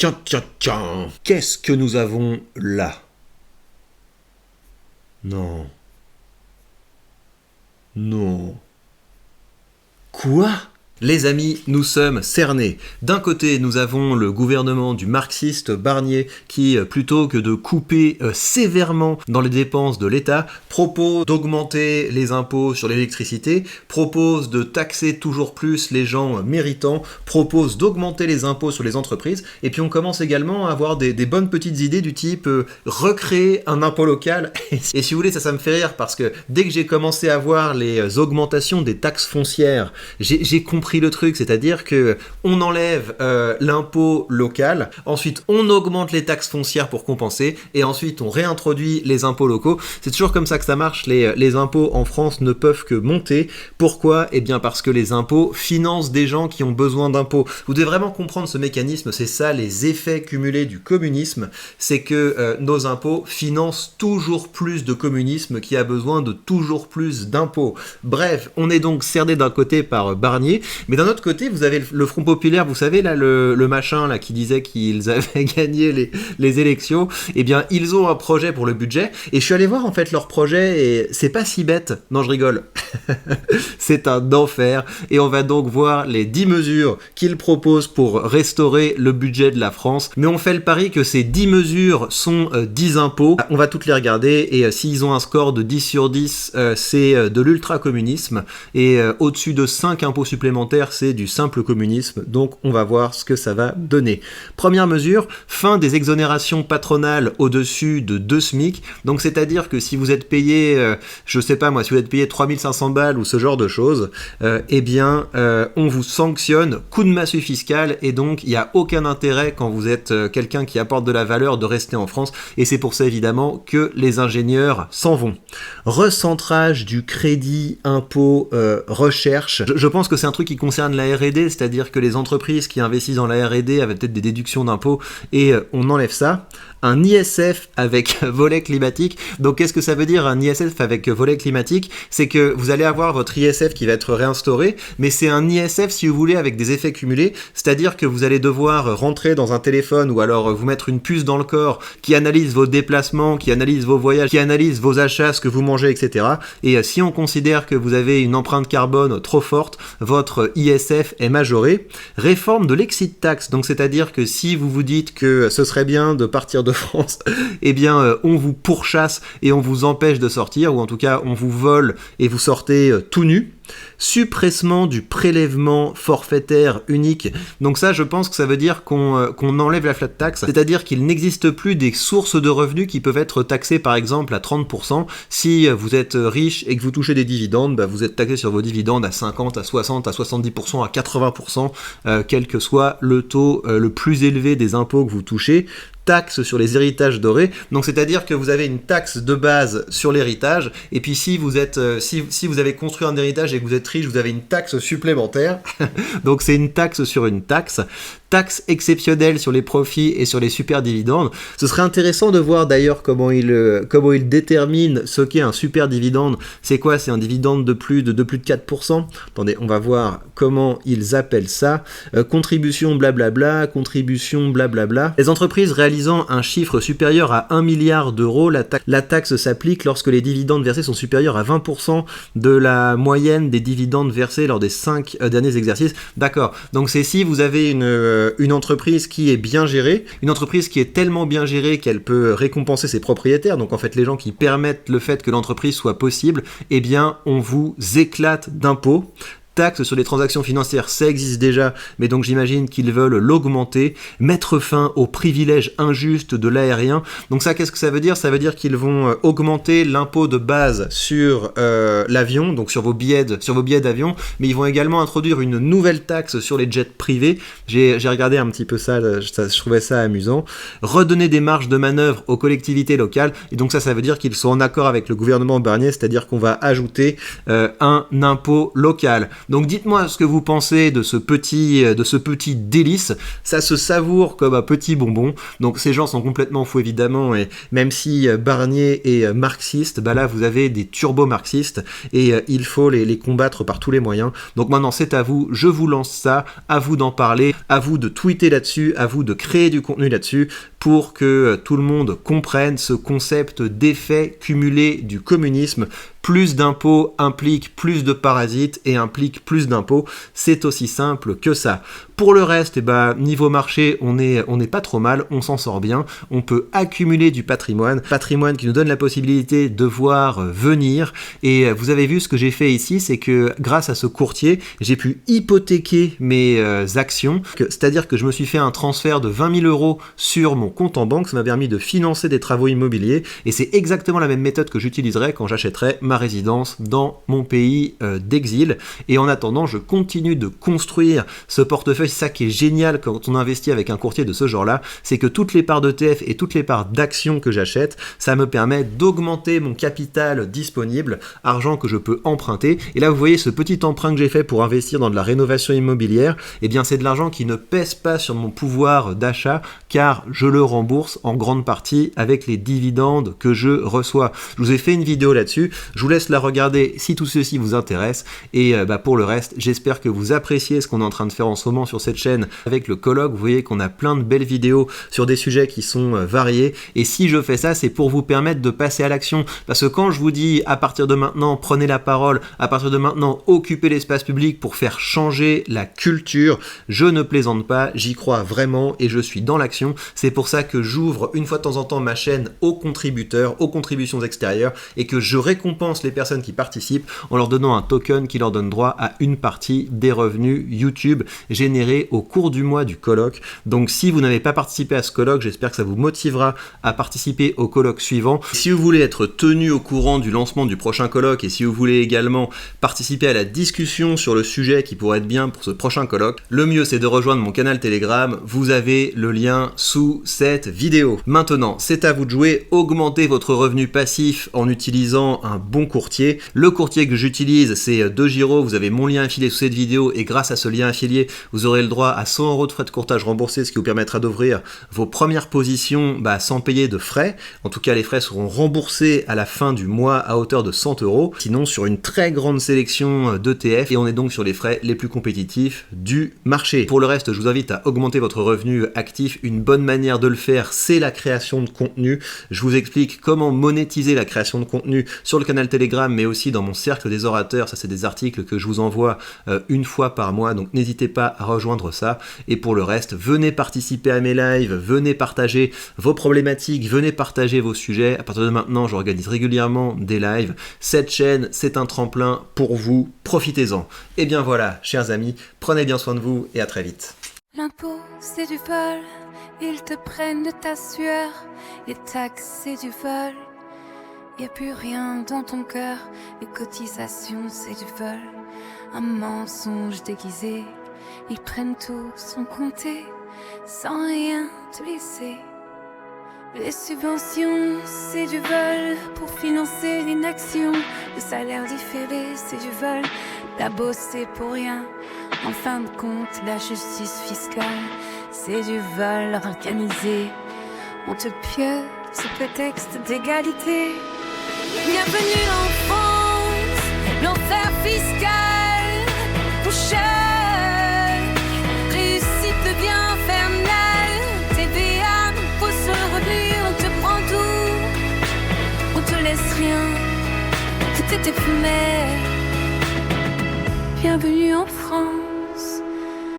Tiens, tiens, tiens, qu'est-ce que nous avons là? Non. Non. Quoi? Les amis, nous sommes cernés. D'un côté, nous avons le gouvernement du marxiste Barnier qui, plutôt que de couper sévèrement dans les dépenses de l'État, propose d'augmenter les impôts sur l'électricité, propose de taxer toujours plus les gens méritants, propose d'augmenter les impôts sur les entreprises, et puis on commence également à avoir des bonnes petites idées du type recréer un impôt local. Et si vous voulez, ça me fait rire parce que dès que j'ai commencé à voir les augmentations des taxes foncières, j'ai compris le truc, c'est-à-dire que on enlève l'impôt local, ensuite on augmente les taxes foncières pour compenser, et ensuite on réintroduit les impôts locaux. C'est toujours comme ça que ça marche, les impôts en France ne peuvent que monter. Pourquoi? Eh bien parce que les impôts financent des gens qui ont besoin d'impôts. Vous devez vraiment comprendre ce mécanisme, c'est ça les effets cumulés du communisme, c'est que nos impôts financent toujours plus de communisme qui a besoin de toujours plus d'impôts. Bref, on est donc cerné d'un côté par Barnier, mais d'un autre côté, vous avez le Front Populaire, vous savez, là, le machin là, qui disait qu'ils avaient gagné les élections. Eh bien, ils ont un projet pour le budget, et je suis allé voir en fait leur projet, et c'est pas si bête. Non, je rigole. C'est un enfer, et on va donc voir les 10 mesures qu'ils proposent pour restaurer le budget de la France. Mais on fait le pari que ces 10 mesures sont 10 impôts. On va toutes les regarder, et s'ils ont un score de 10 sur 10, c'est de l'ultra-communisme, et au-dessus de 5 impôts supplémentaires, c'est du simple communisme, donc on va voir ce que ça va donner. Première mesure, fin des exonérations patronales au-dessus de 2 SMIC, donc c'est-à-dire que si vous êtes payé, je sais pas moi, si vous êtes payé 3500 balles ou ce genre de choses, eh bien on vous sanctionne, coup de massue fiscale, et donc il n'y a aucun intérêt quand vous êtes quelqu'un qui apporte de la valeur de rester en France, et c'est pour ça évidemment que les ingénieurs s'en vont. Recentrage du crédit impôt recherche, je pense que c'est un truc qui concerne la R&D, c'est-à-dire que les entreprises qui investissent dans la R&D avaient peut-être des déductions d'impôts, et on enlève ça. Un ISF avec volet climatique. Donc qu'est-ce que ça veut dire un ISF avec volet climatique? C'est que vous allez avoir votre ISF qui va être réinstauré, mais c'est un ISF, si vous voulez, avec des effets cumulés, c'est-à-dire que vous allez devoir rentrer dans un téléphone ou alors vous mettre une puce dans le corps qui analyse vos déplacements, qui analyse vos voyages, qui analyse vos achats, ce que vous mangez, etc. Et si on considère que vous avez une empreinte carbone trop forte, votre ISF est majoré. Réforme de l'exit tax, donc c'est-à-dire que si vous vous dites que ce serait bien de partir de France, eh bien on vous pourchasse et on vous empêche de sortir, ou en tout cas on vous vole et vous sortez tout nu. Suppressement du prélèvement forfaitaire unique. Donc ça, je pense que ça veut dire qu'on enlève la flat tax, c'est-à-dire qu'il n'existe plus des sources de revenus qui peuvent être taxées par exemple à 30%. Si vous êtes riche et que vous touchez des dividendes, bah vous êtes taxé sur vos dividendes à 50, à 60, à 70%, à 80%, quel que soit le taux le plus élevé des impôts que vous touchez. Taxe sur les héritages dorés, donc c'est-à-dire que vous avez une taxe de base sur l'héritage, et puis si vous êtes si vous avez construit un héritage et que vous êtes riche, vous avez une taxe supplémentaire. Donc c'est une taxe sur une taxe. Taxe exceptionnelle sur les profits et sur les super dividendes. Ce serait intéressant de voir d'ailleurs comment il détermine ce qu'est un super dividende. C'est quoi? C'est un dividende de plus de 4%. Attendez, on va voir comment ils appellent ça. Contribution blablabla, contribution blablabla. Les entreprises réalisant un chiffre supérieur à 1 milliard d'euros, la taxe s'applique lorsque les dividendes versés sont supérieurs à 20% de la moyenne des dividendes versés lors des 5 derniers exercices. D'accord, donc c'est si vous avez une entreprise qui est bien gérée, une entreprise qui est tellement bien gérée qu'elle peut récompenser ses propriétaires, donc en fait les gens qui permettent le fait que l'entreprise soit possible, eh bien on vous éclate d'impôts. Taxe sur les transactions financières, ça existe déjà, mais donc j'imagine qu'ils veulent l'augmenter, mettre fin aux privilèges injustes de l'aérien. Donc ça, qu'est-ce que ça veut dire? Ça veut dire qu'ils vont augmenter l'impôt de base sur l'avion, donc sur vos billets d'avion, mais ils vont également introduire une nouvelle taxe sur les jets privés. J'ai regardé un petit peu ça, je trouvais ça amusant. Redonner des marges de manœuvre aux collectivités locales, et donc ça veut dire qu'ils sont en accord avec le gouvernement Barnier, c'est-à-dire qu'on va ajouter un impôt local. Donc dites-moi ce que vous pensez de ce petit délice. Ça se savoure comme un petit bonbon. Donc ces gens sont complètement fous évidemment, et même si Barnier est marxiste, bah là vous avez des turbo-marxistes et il faut les combattre par tous les moyens. Donc maintenant c'est à vous, je vous lance ça, à vous d'en parler, à vous de tweeter là-dessus, à vous de créer du contenu là-dessus pour que tout le monde comprenne ce concept d'effet cumulé du communisme. Plus d'impôts implique plus de parasites et implique plus d'impôts. C'est aussi simple que ça. Pour le reste, niveau marché, on est pas trop mal, on s'en sort bien. On peut accumuler du patrimoine qui nous donne la possibilité de voir venir. Et vous avez vu ce que j'ai fait ici, c'est que grâce à ce courtier, j'ai pu hypothéquer mes actions. C'est-à-dire que je me suis fait un transfert de 20 000 euros sur mon compte en banque. Ça m'a permis de financer des travaux immobiliers. Et c'est exactement la même méthode que j'utiliserai quand j'achèterai ma résidence dans mon pays d'exil. Et en attendant, je continue de construire ce portefeuille. C'est ça qui est génial quand on investit avec un courtier de ce genre-là, c'est que toutes les parts d'ETF et toutes les parts d'actions que j'achète, ça me permet d'augmenter mon capital disponible, argent que je peux emprunter. Et là, vous voyez ce petit emprunt que j'ai fait pour investir dans de la rénovation immobilière, eh bien c'est de l'argent qui ne pèse pas sur mon pouvoir d'achat, car je le rembourse en grande partie avec les dividendes que je reçois. Je vous ai fait une vidéo là-dessus, je vous laisse la regarder si tout ceci vous intéresse. Et pour le reste, j'espère que vous appréciez ce qu'on est en train de faire en ce moment sur cette chaîne avec le colloque. Vous voyez qu'on a plein de belles vidéos sur des sujets qui sont variés, et si je fais ça, c'est pour vous permettre de passer à l'action, parce que quand je vous dis à partir de maintenant prenez la parole, à partir de maintenant occupez l'espace public pour faire changer la culture, je ne plaisante pas, j'y crois vraiment et je suis dans l'action. C'est pour ça que j'ouvre une fois de temps en temps ma chaîne aux contributeurs, aux contributions extérieures, et que je récompense les personnes qui participent en leur donnant un token qui leur donne droit à une partie des revenus YouTube générés au cours du mois du colloque. Donc si vous n'avez pas participé à ce colloque, j'espère que ça vous motivera à participer au colloque suivant. Si vous voulez être tenu au courant du lancement du prochain colloque, et si vous voulez également participer à la discussion sur le sujet qui pourrait être bien pour ce prochain colloque, le mieux c'est de rejoindre mon canal Telegram. Vous avez le lien sous cette vidéo. Maintenant, c'est à vous de jouer. Augmentez votre revenu passif en utilisant un bon courtier. Le courtier que j'utilise, c'est DeGiro. Vous avez mon lien affilié sous cette vidéo, et grâce à ce lien affilié, vous aurez le droit à 100 euros de frais de courtage remboursés, ce qui vous permettra d'ouvrir vos premières positions sans payer de frais. En tout cas, les frais seront remboursés à la fin du mois à hauteur de 100 euros. Sinon, sur une très grande sélection d'ETF, et on est donc sur les frais les plus compétitifs du marché. Pour le reste, je vous invite à augmenter votre revenu actif. Une bonne manière de le faire, c'est la création de contenu. Je vous explique comment monétiser la création de contenu sur le canal Telegram, mais aussi dans mon cercle des orateurs. Ça, c'est des articles que je vous envoie une fois par mois, donc n'hésitez pas à rejoindre ça. Et pour le reste, venez participer à mes lives, venez partager vos problématiques, venez partager vos sujets. À partir de maintenant, j'organise régulièrement des lives. Cette chaîne, c'est un tremplin pour vous, profitez-en. Et bien voilà, chers amis, prenez bien soin de vous et à très vite. L'impôt, c'est du vol, ils te prennent de ta sueur. Les taxes, c'est du vol, y a plus rien dans ton cœur. Les cotisations, c'est du vol, un mensonge déguisé. Ils prennent tout sans compter, sans rien te laisser. Les subventions, c'est du vol pour financer l'inaction. Le salaire différé, c'est du vol, t'as bossé pour rien. En fin de compte, la justice fiscale, c'est du vol organisé. On te pieuse sous prétexte d'égalité. Bienvenue en France, l'enfer fiscal, couche. Réussite devient infernale. TVA, pour ce revenu, on te prend tout. On te laisse rien, tout est éphémère. Bienvenue en France.